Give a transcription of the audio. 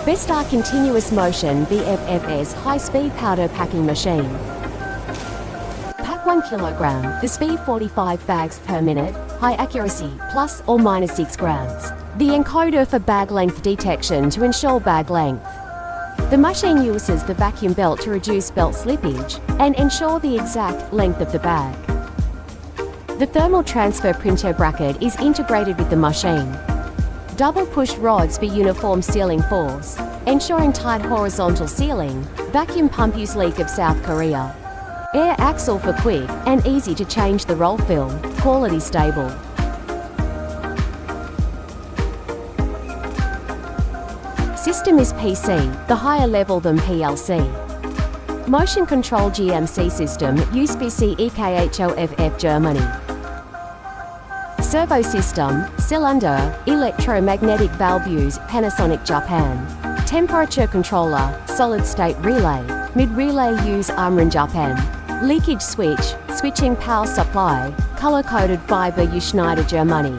Bestar Continuous Motion VFFS high-speed powder packing machine. Pack 1 kg, the speed 45 bags per minute, high accuracy, plus or minus 6 grams. The encoder for bag length detection to ensure bag length. The machine uses the vacuum belt to reduce belt slippage and ensure the exact length of the bag. The thermal transfer printer bracket is integrated with the machine. Double push rods for uniform sealing force, ensuring tight horizontal sealing. Vacuum pump use leak of South Korea. Air axle for quick and easy to change the roll film, quality stable. System is PC, the higher level than PLC. Motion control GMC system, USB-C EKHOFF Germany. Servo system, cylinder, electromagnetic valve use, Panasonic Japan. Temperature controller, solid-state relay, mid-relay use, Amran Japan. Leakage switch, switching power supply, color-coded fiber, Schneider Germany.